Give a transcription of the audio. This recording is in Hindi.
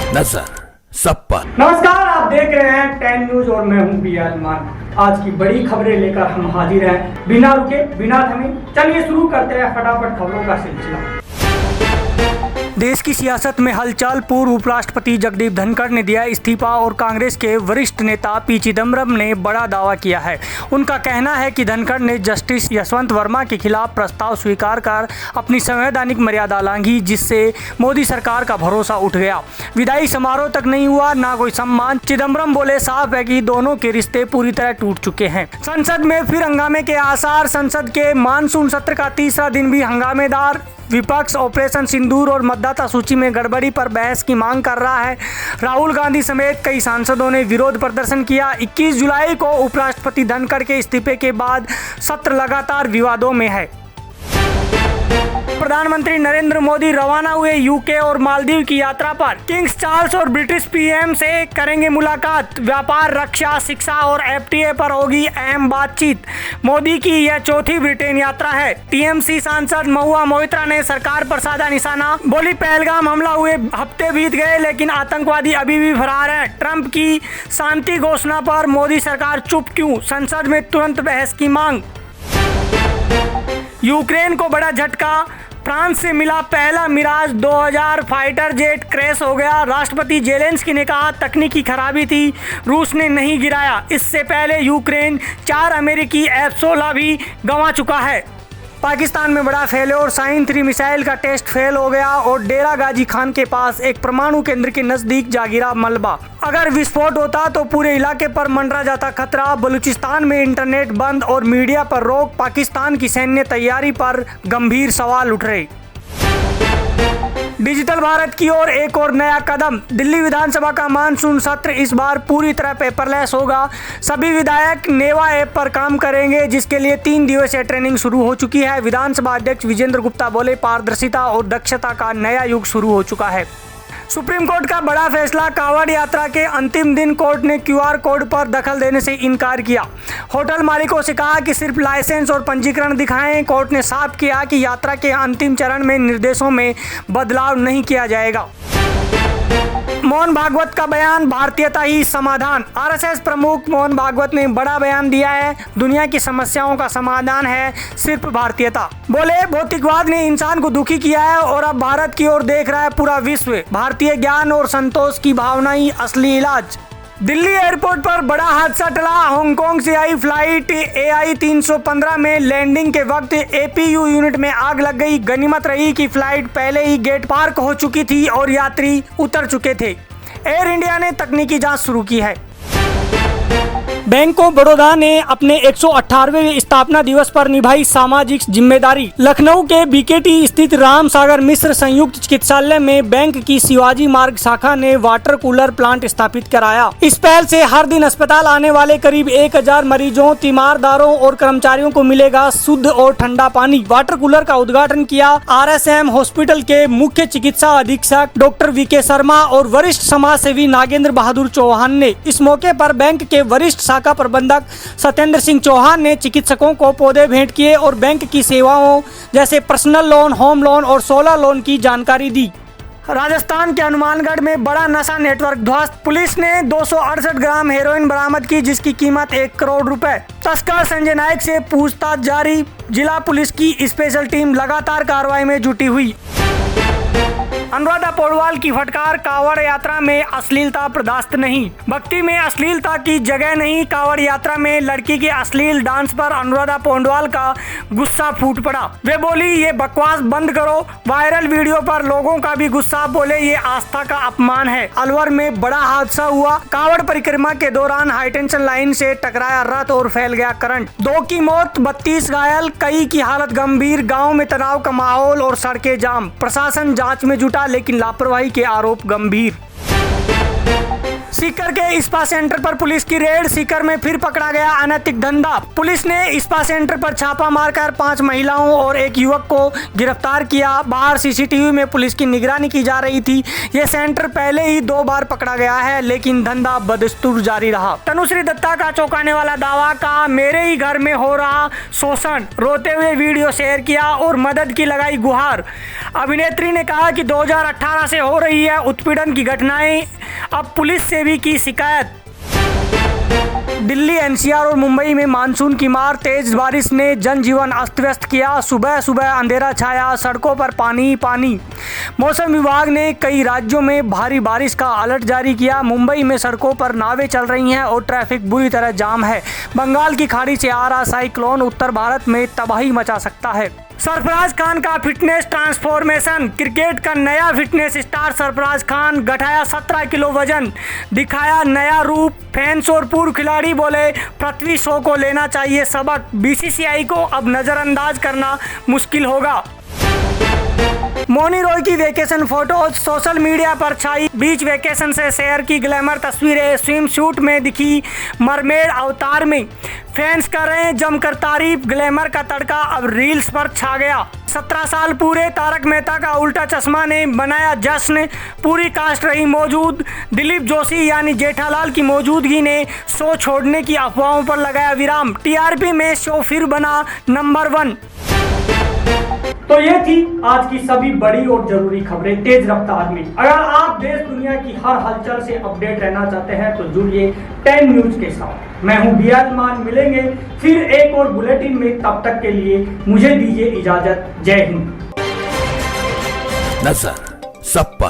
नमस्कार, आप देख रहे हैं 10 न्यूज और मैं हूं बिया रहमान। आज की बड़ी खबरें लेकर हम हाजिर हैं। बिना रुके बिना थमे चलिए शुरू करते हैं फटाफट खबरों का सिलसिला। देश की सियासत में हलचल। पूर्व उपराष्ट्रपति जगदीप धनखड़ ने दिया इस्तीफा और कांग्रेस के वरिष्ठ नेता पी चिदम्बरम ने बड़ा दावा किया है। उनका कहना है कि धनखड़ ने जस्टिस यशवंत वर्मा के खिलाफ प्रस्ताव स्वीकार कर अपनी संवैधानिक मर्यादा लांघी, जिससे मोदी सरकार का भरोसा उठ गया। विदाई समारोह तक नहीं हुआ, ना कोई सम्मान। चिदम्बरम बोले, साफ है कि दोनों के रिश्ते पूरी तरह टूट चुके हैं। संसद में फिर हंगामे के आसार। संसद के मानसून सत्र का तीसरा दिन भी हंगामेदार। विपक्ष ऑपरेशन सिंदूर और मतदाता सूची में गड़बड़ी पर बहस की मांग कर रहा है। राहुल गांधी समेत कई सांसदों ने विरोध प्रदर्शन किया। 21 जुलाई को उपराष्ट्रपति धनखड़ के इस्तीफे के बाद सत्र लगातार विवादों में है। प्रधानमंत्री नरेंद्र मोदी रवाना हुए यूके और मालदीव की यात्रा पर। किंग्स चार्ल्स और ब्रिटिश पीएम से करेंगे मुलाकात। व्यापार, रक्षा, शिक्षा और एफटीए पर होगी अहम बातचीत। मोदी की यह चौथी ब्रिटेन यात्रा है। टीएमसी सांसद महुआ मोइत्रा ने सरकार पर साधा निशाना। बोली, पहलगाम हमला हुए हफ्ते बीत गए लेकिन आतंकवादी अभी भी फरार हैं। ट्रंप की शांति घोषणा पर मोदी सरकार चुप क्यों? संसद में तुरंत बहस की मांग। यूक्रेन को बड़ा झटका। फ्रांस से मिला पहला मिराज 2000 फाइटर जेट क्रैश हो गया। राष्ट्रपति जेलेंस्की ने कहा तकनीकी खराबी थी, रूस ने नहीं गिराया। इससे पहले यूक्रेन 4 अमेरिकी F-16 भी गंवा चुका है। पाकिस्तान में बड़ा फेल्योर। साइन 3 मिसाइल का टेस्ट फेल हो गया और डेरा गाजी खान के पास एक परमाणु केंद्र के नजदीक जा गिरा मलबा। अगर विस्फोट होता तो पूरे इलाके पर मंडरा जाता खतरा। बलूचिस्तान में इंटरनेट बंद और मीडिया पर रोक। पाकिस्तान की सैन्य तैयारी पर गंभीर सवाल उठ रहे। डिजिटल भारत की ओर एक और नया कदम। दिल्ली विधानसभा का मानसून सत्र इस बार पूरी तरह पेपरलेस होगा। सभी विधायक नेवा ऐप पर काम करेंगे, जिसके लिए 3 दिवसीय ट्रेनिंग शुरू हो चुकी है। विधानसभा अध्यक्ष विजेंद्र गुप्ता बोले, पारदर्शिता और दक्षता का नया युग शुरू हो चुका है। सुप्रीम कोर्ट का बड़ा फैसला। कांवड़ यात्रा के अंतिम दिन कोर्ट ने QR कोड पर दखल देने से इनकार किया। होटल मालिकों से कहा कि सिर्फ लाइसेंस और पंजीकरण दिखाएं। कोर्ट ने साफ किया कि यात्रा के अंतिम चरण में निर्देशों में बदलाव नहीं किया जाएगा। मोहन भागवत का बयान, भारतीयता ही समाधान। आरएसएस प्रमुख मोहन भागवत ने बड़ा बयान दिया है। दुनिया की समस्याओं का समाधान है सिर्फ भारतीयता। बोले, भौतिकवाद ने इंसान को दुखी किया है और अब भारत की ओर देख रहा है पूरा विश्व। भारतीय ज्ञान और संतोष की भावना ही असली इलाज। दिल्ली एयरपोर्ट पर बड़ा हादसा टला। हांगकांग से आई फ्लाइट AI 315 में लैंडिंग के वक्त APU यूनिट में आग लग गई। गनीमत रही कि फ्लाइट पहले ही गेट पार हो चुकी थी और यात्री उतर चुके थे। एयर इंडिया ने तकनीकी जांच शुरू की है। बैंक ऑफ बड़ौदा ने अपने 118वें स्थापना दिवस पर निभाई सामाजिक जिम्मेदारी। लखनऊ के BKT स्थित राम सागर मिश्र संयुक्त चिकित्सालय में बैंक की शिवाजी मार्ग शाखा ने वाटर कूलर प्लांट स्थापित कराया। इस पहल से हर दिन अस्पताल आने वाले करीब 1000 मरीजों, तीमारदारों और कर्मचारियों को मिलेगा शुद्ध और ठंडा पानी। वाटर कूलर का उद्घाटन किया RSM हॉस्पिटल के मुख्य चिकित्सा अधीक्षक डॉक्टर VK शर्मा और वरिष्ठ समाज सेवी नागेंद्र बहादुर चौहान ने। इस मौके पर बैंक के वरिष्ठ शाखा प्रबंधक सत्येंद्र सिंह चौहान ने चिकित्सकों को पौधे भेंट किए और बैंक की सेवाओं जैसे पर्सनल लोन, होम लोन और सोलर लोन की जानकारी दी। राजस्थान के हनुमानगढ़ में बड़ा नशा नेटवर्क ध्वस्त। पुलिस ने 268 ग्राम हेरोइन बरामद की, जिसकी कीमत 1 करोड़ रुपए। तस्कर संजय नायक से पूछताछ जारी। जिला पुलिस की स्पेशल टीम लगातार कार्रवाई में जुटी हुई। अनुराधा पौडवाल की फटकार। कांवड़ यात्रा में अश्लीलता बर्दाश्त नहीं। भक्ति में अश्लीलता की जगह नहीं। कांवड़ यात्रा में लड़की के अश्लील डांस पर अनुराधा पौडवाल का गुस्सा फूट पड़ा। वे बोली, ये बकवास बंद करो। वायरल वीडियो पर लोगों का भी गुस्सा। बोले, ये आस्था का अपमान है। अलवर में बड़ा हादसा हुआ। कांवड़ परिक्रमा के दौरान हाईटेंशन लाइन से टकराया रथ और फैल गया करंट। 2 की मौत, 32 घायल, कई की हालत गंभीर। गाँव में तनाव का माहौल और सड़कें जाम। प्रशासन जाँच में जुटा लेकिन लापरवाही के आरोप गंभीर। सीकर के स्पा सेंटर पर पुलिस की रेड। सीकर में फिर पकड़ा गया अनैतिक धंधा। पुलिस ने स्पा सेंटर पर छापा मारकर 5 महिलाओं और एक युवक को गिरफ्तार किया। बाहर सीसीटीवी में पुलिस की निगरानी की जा रही थी। यह सेंटर पहले ही 2 बार पकड़ा गया है, लेकिन धंधा बदस्तूर जारी रहा। तनुश्री दत्ता का चौंकाने वाला दावा, कहा मेरे ही घर में हो रहा शोषण, रोते हुए वीडियो शेयर किया और मदद की लगाई गुहार। अभिनेत्री ने कहा कि 2018 से हो रही है उत्पीड़न की घटनाएं, अब पुलिस से भी की शिकायत। दिल्ली, एनसीआर और मुंबई में मानसून की मार। तेज बारिश ने जनजीवन अस्त व्यस्त किया। सुबह सुबह अंधेरा छाया, सड़कों पर पानी पानी। मौसम विभाग ने कई राज्यों में भारी बारिश का अलर्ट जारी किया। मुंबई में सड़कों पर नावें चल रही हैं और ट्रैफिक बुरी तरह जाम है। बंगाल की खाड़ी से आ रहा साइक्लोन उत्तर भारत में तबाही मचा सकता है। सरफराज खान का फिटनेस ट्रांसफॉर्मेशन। क्रिकेट का नया फिटनेस स्टार सरफराज खान घटाया 17 किलो वजन, दिखाया नया रूप। फैंस और पूर्व खिलाड़ी बोले पृथ्वी शॉ को लेना चाहिए सबक, बीसीसीआई को अब नजरअंदाज करना मुश्किल होगा। मौनी रॉय की वेकेशन फोटोज सोशल मीडिया पर छाई। बीच वेकेशन से शेयर की ग्लैमर तस्वीरें। स्विम सूट में दिखी मरमेड अवतार में। फैंस कर रहे हैं जमकर तारीफ। ग्लैमर का तड़का अब रील्स पर छा गया। 17 साल पूरे। तारक मेहता का उल्टा चश्मा ने बनाया जश्न। पूरी कास्ट रही मौजूद। दिलीप जोशी यानी जेठालाल की मौजूदगी ने शो छोड़ने की अफवाहों पर लगाया विराम। टीआरपी में शो फिर बना नंबर 1। तो ये थी आज की सभी बड़ी और जरूरी खबरें तेज रफ्तार में। अगर आप देश दुनिया की हर हलचल से अपडेट रहना चाहते हैं तो जुड़िए 10 न्यूज के साथ। मैं हूं बियाल मान। मिलेंगे फिर एक और बुलेटिन में, तब तक के लिए मुझे दीजिए इजाजत। जय हिंद। नजर सब पर।